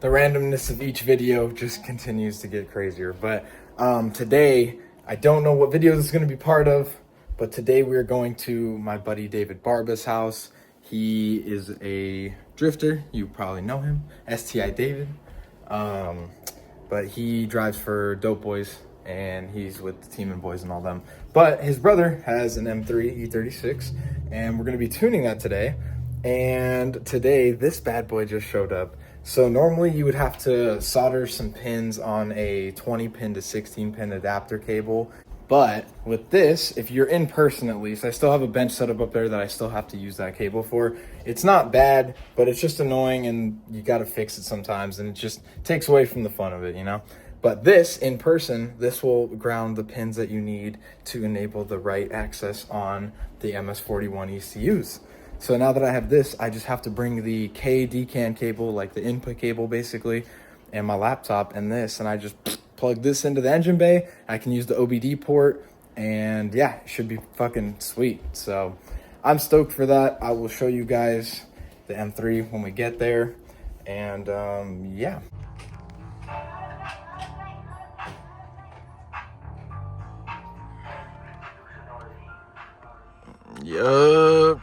The randomness of each video just continues to get crazier. But today, I don't know what video this is going to be part of, but today we're going to my buddy David Barba's house. He is a drifter. You probably know him, STI David. But he drives for Dope Boys, and he's with the Team and Boys and all them. But his brother has an M3 E36, and we're going to be tuning that today. And today, this bad boy just showed up. So normally you would have to solder some pins on a 20 pin to 16 pin adapter cable. But with this, if you're in person at least, I still have a bench set up there that I still have to use that cable for. It's not bad, but it's just annoying and you got to fix it sometimes, and it just takes away from the fun of it, you know? But this, in person, this will ground the pins that you need to enable the right access on the MS41 ECUs. So now that I have this, I just have to bring the K DCAN cable, like the input cable basically, and my laptop and this, and I just plug this into the engine bay. I can use the OBD port, and yeah, it should be fucking sweet. So I'm stoked for that. I will show you guys the M3 when we get there, and yeah. Yup.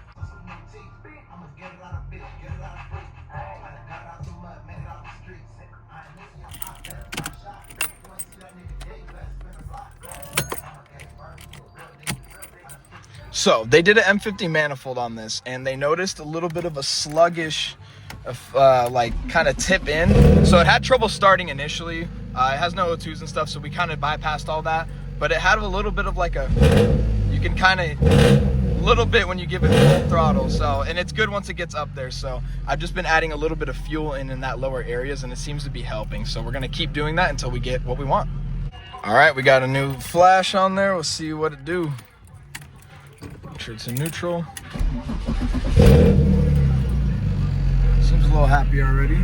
So they did an M50 manifold on this, and they noticed a little bit of a sluggish, like kind of tip in. So it had trouble starting initially. It has no O2s and stuff, so we kind of bypassed all that. But it had a little bit of like a, you can kind of, little bit when you give it full throttle. So, and it's good once it gets up there. So I've just been adding a little bit of fuel in that lower areas, and it seems to be helping. So we're gonna keep doing that until we get what we want. All right, we got a new flash on there. We'll see what it do. Make sure it's in neutral. Seems a little happy already.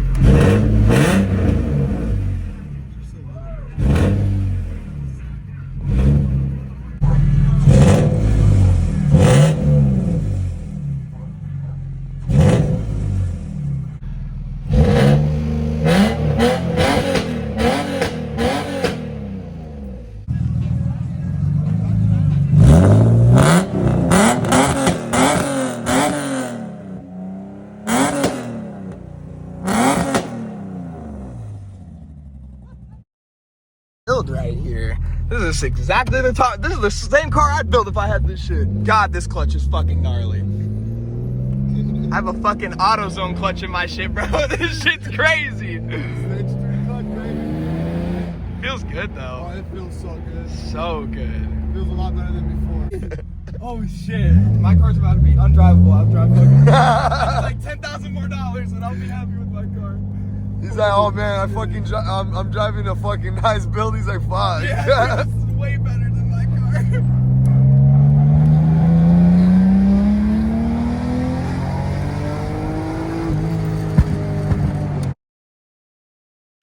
Right here. This is exactly the top. This is the same car I'd build if I had this shit. God, this clutch is fucking gnarly. I have a fucking AutoZone clutch in my shit, bro. This shit's crazy. Feels good though. Oh, it feels so good. So good. It feels a lot better than before. Oh shit. My car's about to be undrivable. I'll drive like $10,000 more and I'll be happy with my car. He's like, oh man, I'm driving a fucking nice build. He's like, fuck. Yeah, this is way better than my car.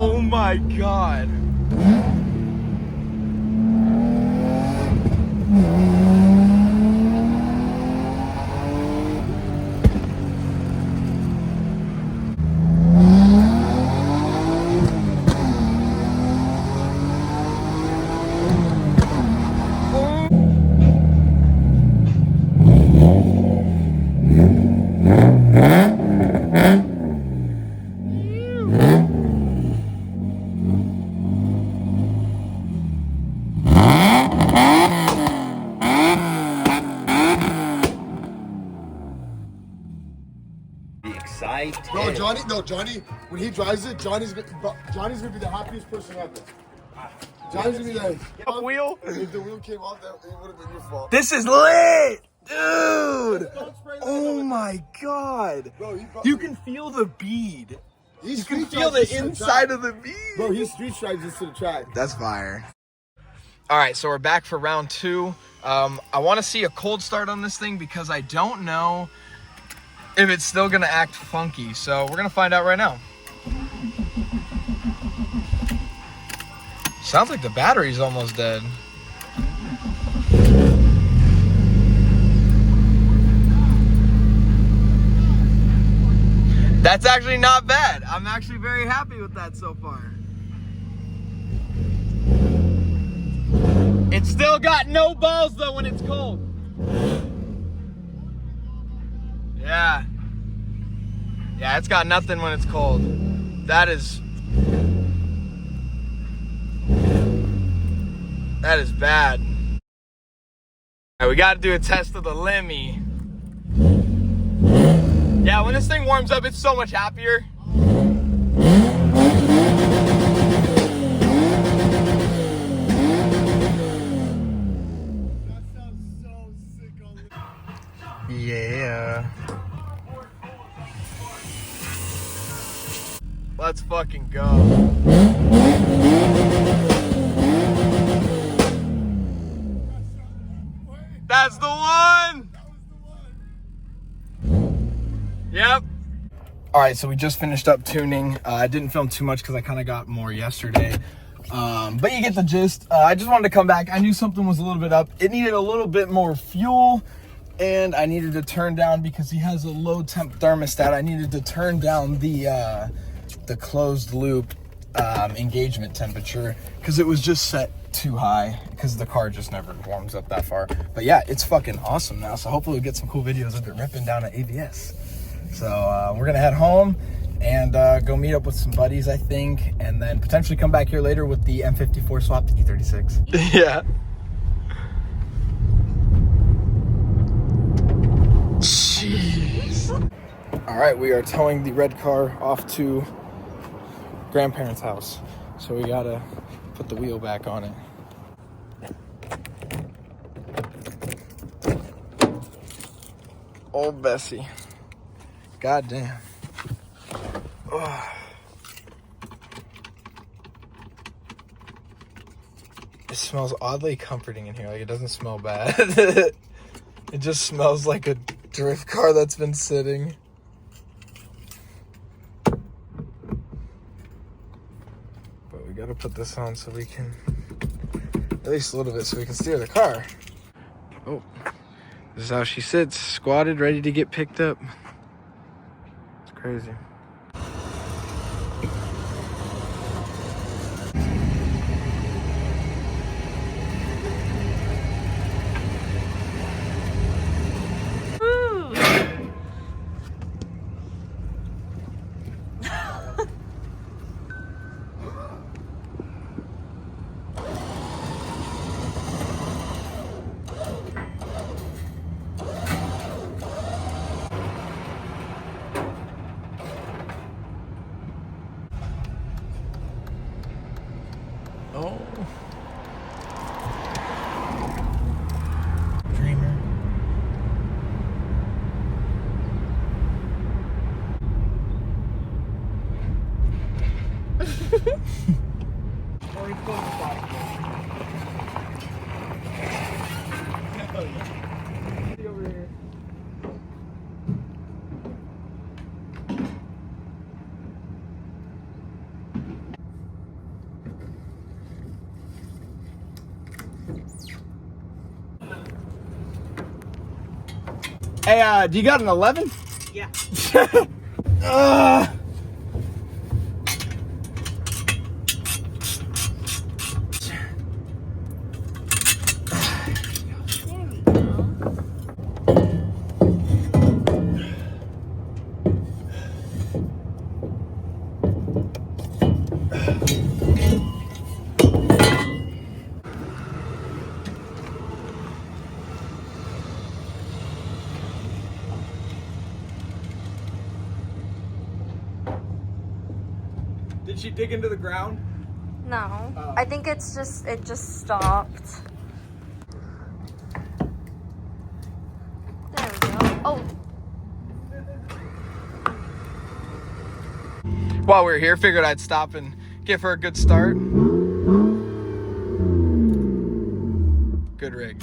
Oh my God. Bro, Johnny, when he drives it, Johnny's gonna be the happiest person ever. Johnny's gonna be like, Wheel? if the wheel came off, that it would have been your fault. This is lit, dude. Oh my God. Bro, You can feel the bead. You can feel the inside of the bead. Bro, he street stripes this to the track. That's fire. All right, so we're back for round two. I want to see a cold start on this thing because I don't know if it's still gonna act funky. So we're gonna find out right now. Sounds like the battery's almost dead. That's actually not bad. I'm actually very happy with that so far. It's still got no balls though when it's cold. Yeah. Yeah, it's got nothing when it's cold. That is bad. All right, we got to do a test of the Lemmy. Yeah, when this thing warms up, it's so much happier. That sounds so sick on the... Yeah. Let's fucking go. That's the one! Yep. All right, so we just finished up tuning. I didn't film too much because I kind of got more yesterday. But you get the gist. I just wanted to come back. I knew something was a little bit up. It needed a little bit more fuel, and I needed to turn down, because he has a low temp thermostat, I needed to turn down the closed loop engagement temperature, because it was just set too high, because the car just never warms up that far. But yeah, it's fucking awesome now, so hopefully we'll get some cool videos of it ripping down at ABS. So we're gonna head home and go meet up with some buddies, I think, and then potentially come back here later with the M54 swap to E36. Yeah. Jeez. All right, we are towing the red car off to grandparents' house, so we gotta put the wheel back on it. Old Bessie. God damn. Oh. It smells oddly comforting in here. Like, it doesn't smell bad. It just smells like a drift car that's been sitting. But we gotta put this on so we can, at least a little bit, so we can steer the car. Oh, this is how she sits, squatted, ready to get picked up. It's crazy. Oh. Dreamer. Over here. Hey, do you got an 11? Yeah. Did she dig into the ground? No. Oh. I think it just stopped. There we go. Oh. While we were here, figured I'd stop and give her a good start. Good rig.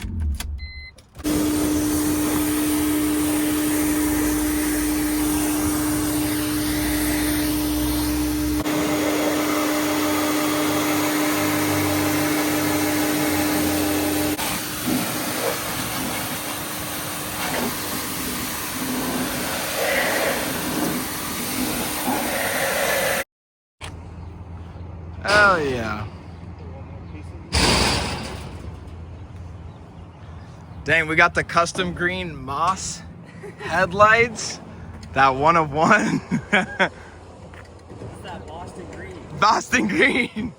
Oh yeah. Dang, we got the custom green moss headlights. That one of one. It's that Boston green. Boston green.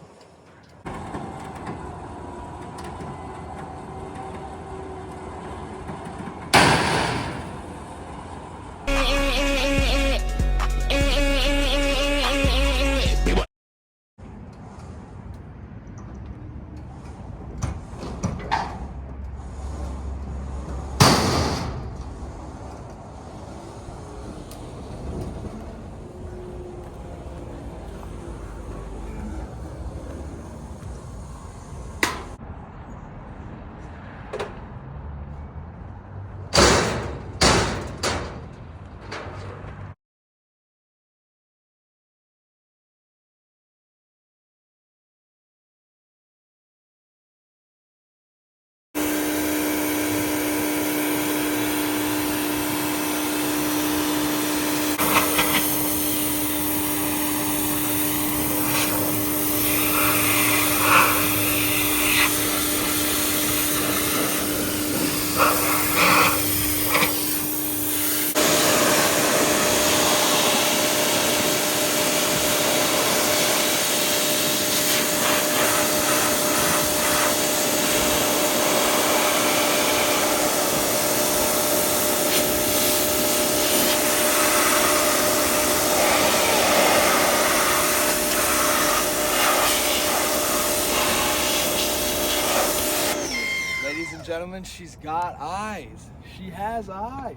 Ladies and gentlemen, she's got eyes. She has eyes.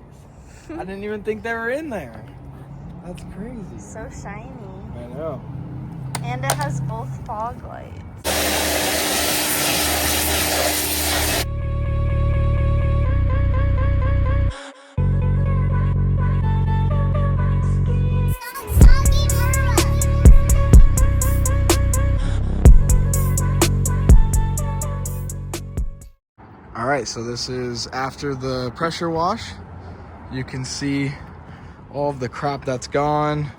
I didn't even think they were in there. That's crazy. So shiny. I know. And it has both fog lights. All right, so this is after the pressure wash. You can see all of the crap that's gone.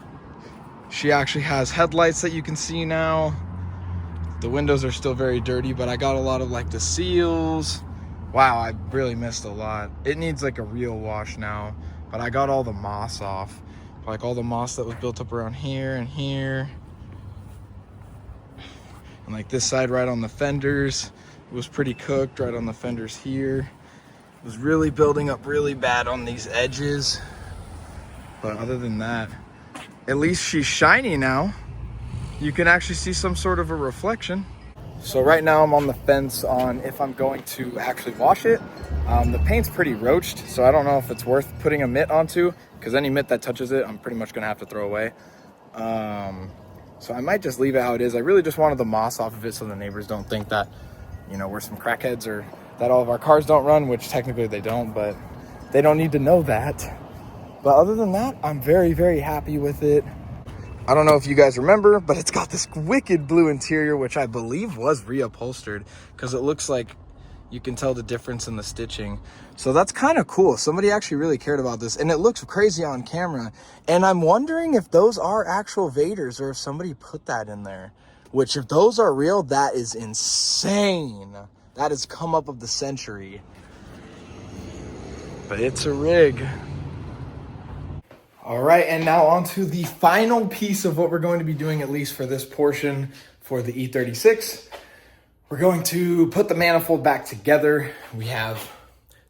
She actually has headlights that you can see now. The windows are still very dirty, but I got a lot of like the seals. Wow, I really missed a lot. It needs like a real wash now, but I got all the moss off. Like all the moss that was built up around here and here. And like this side right on the fenders, it was pretty cooked right on the fenders here. It was really building up really bad on these edges. But other than that, at least she's shiny now. You can actually see some sort of a reflection. So right now I'm on the fence on if I'm going to actually wash it. The paint's pretty roached, so I don't know if it's worth putting a mitt onto, because any mitt that touches it, I'm pretty much gonna have to throw away. So I might just leave it how it is. I really just wanted the moss off of it so the neighbors don't think that, you know, we're some crackheads or that all of our cars don't run, which technically they don't, but they don't need to know that. But other than that, I'm very, very happy with it. I don't know if you guys remember, but it's got this wicked blue interior, which I believe was reupholstered, because it looks like you can tell the difference in the stitching. So that's kind of cool. Somebody actually really cared about this, and it looks crazy on camera. And I'm wondering if those are actual Vaders or if somebody put that in there, which if those are real, that is insane. That is come up of the century. But it's a rig. All right, and now on to the final piece of what we're going to be doing, at least for this portion for the E36. We're going to put the manifold back together. We have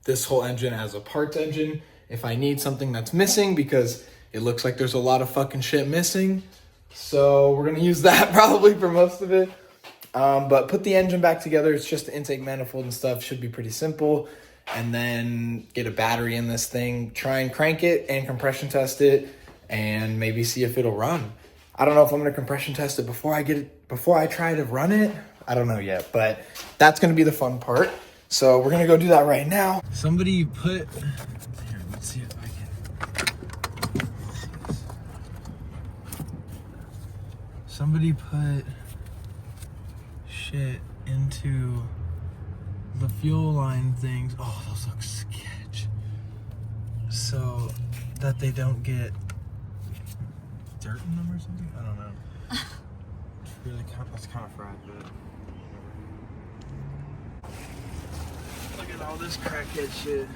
this whole engine as a parts engine. If I need something that's missing, because it looks like there's a lot of fucking shit missing. So we're gonna use that probably for most of it. But put the engine back together. It's just the intake manifold and stuff. Should be pretty simple. And then get a battery in this thing, try and crank it and compression test it, and maybe see if it'll run. I don't know if I'm gonna compression test it before I try to run it. I don't know yet, but that's gonna be the fun part. So we're gonna go do that right now. Somebody put, here, let's see if I can. Somebody put shit into the fuel line things. Oh, those look sketch. So that they don't get dirt in them or something? I don't know. Really that's kind of fried, but look at all this crackhead shit.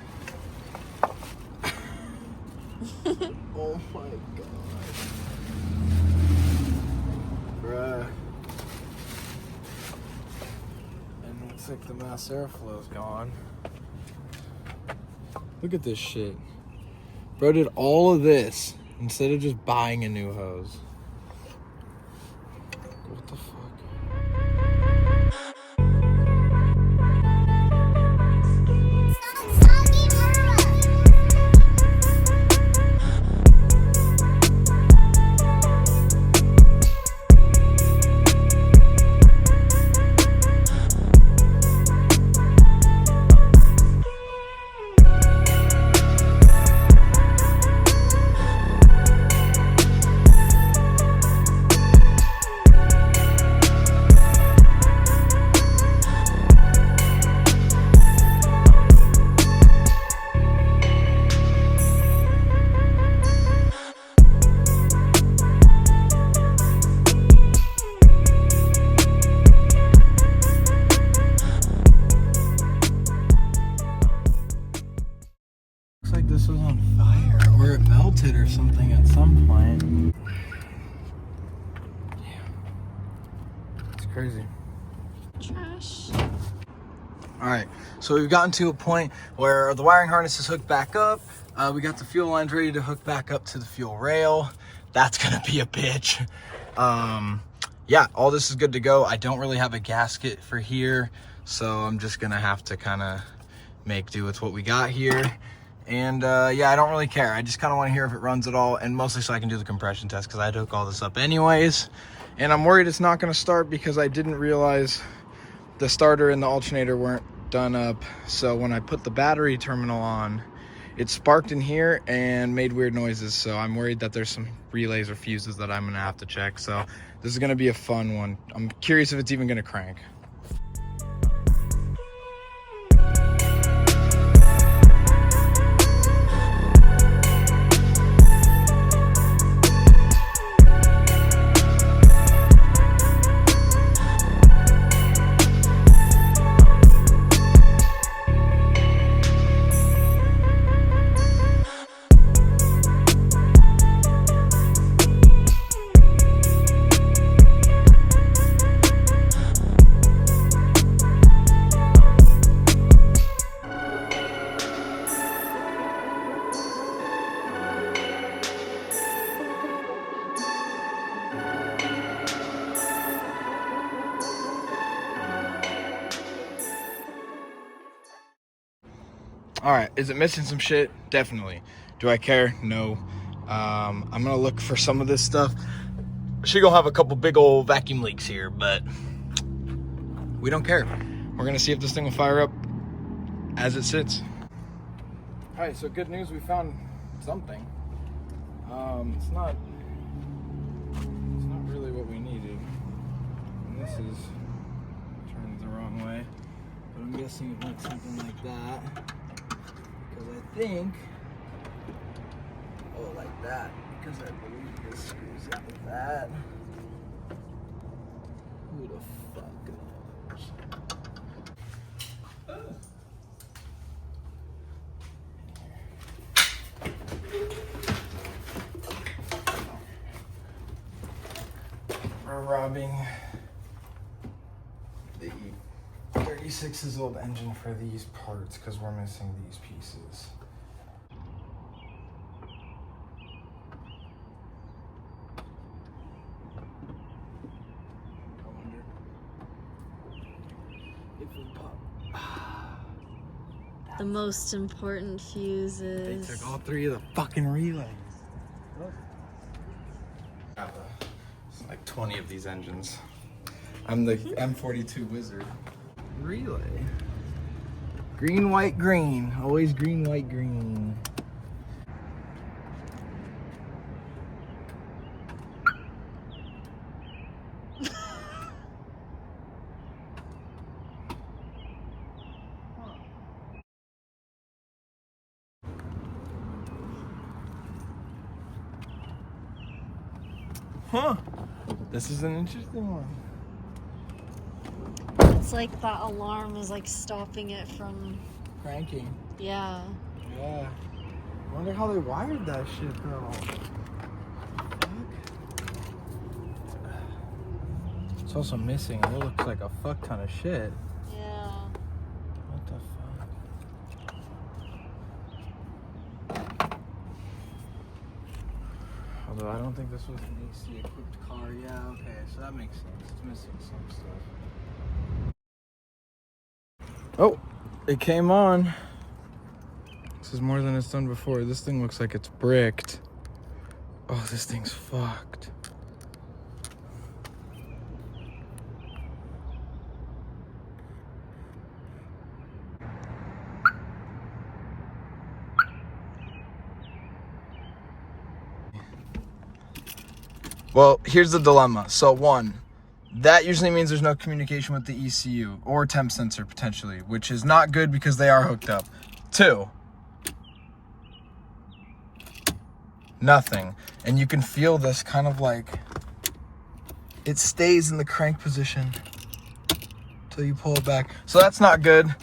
Oh my god. Bruh. And looks like the mass airflow is gone. Look at this shit. Bro did all of this instead of just buying a new hose. What the fuck? Looks like this was on fire, or it melted or something at some point. Damn. It's crazy. Trash. Alright, so we've gotten to a point where the wiring harness is hooked back up. We got the fuel lines ready to hook back up to the fuel rail. That's gonna be a bitch. Yeah, all this is good to go. I don't really have a gasket for here, so I'm just gonna have to kind of make do with what we got here. And yeah, I don't really care. I just kind of want to hear if it runs at all, and mostly so I can do the compression test because I had to hook all this up anyways. And I'm worried it's not going to start because I didn't realize the starter and the alternator weren't done up. So when I put the battery terminal on, it sparked in here and made weird noises. So I'm worried that there's some relays or fuses that I'm going to have to check. So this is going to be a fun one. I'm curious if it's even going to crank. All right, is it missing some shit? Definitely. Do I care? No. I'm gonna look for some of this stuff. She gonna have a couple big old vacuum leaks here, but we don't care. We're gonna see if this thing will fire up as it sits. All right, so good news, we found something. It's not really what we needed. And this is turned the wrong way, but I'm guessing it went something like that. Because I think, oh, like that, because I believe this screws into that. Who the fuck knows? We're robbing the 36's old engine for these parts because we're missing these pieces. I wonder if it'll pop. The most important fuses. They took all three of the fucking relays. It's like 20 of these engines. I'm the M42 wizard. Relay. Green, white, green. Always green, white, green. Huh. This is an interesting one. It's like that alarm is like stopping it from. Cranking. Yeah. Yeah. I wonder how they wired that shit though. It's also missing. It looks like a fuck ton of shit. Yeah. What the fuck? Although I don't think this was an AC equipped car. Yeah, okay, so that makes sense. It's missing some stuff. Oh, it came on. This is more than it's done before. This thing looks like it's bricked. Oh, this thing's fucked. Well, here's the dilemma. So one, that usually means there's no communication with the ECU or temp sensor potentially, which is not good because they are hooked up. Two, nothing. And you can feel this kind of like, it stays in the crank position till you pull it back. So that's not good.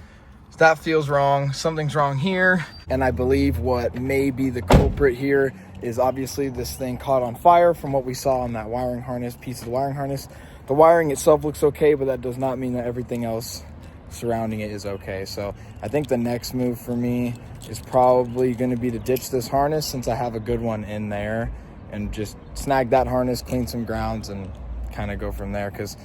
That feels wrong. Something's wrong here. And I believe what may be the culprit here is obviously this thing caught on fire from what we saw on that wiring harness, piece of the wiring harness. The wiring itself looks okay, but that does not mean that everything else surrounding it is okay. So I think the next move for me is probably going to be to ditch this harness since I have a good one in there and just snag that harness, clean some grounds, and kind of go from there, because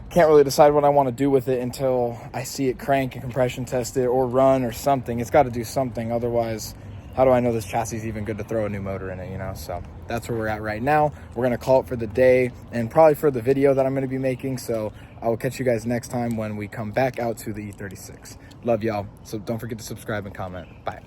can't really decide what I want to do with it until I see it crank and compression test it or run or something. It's got to do something. Otherwise, how do I know this chassis is even good to throw a new motor in it, you know? So that's where we're at right now. We're going to call it for the day and probably for the video that I'm going to be making. So I will catch you guys next time when we come back out to the E36. Love y'all. So don't forget to subscribe and comment. Bye.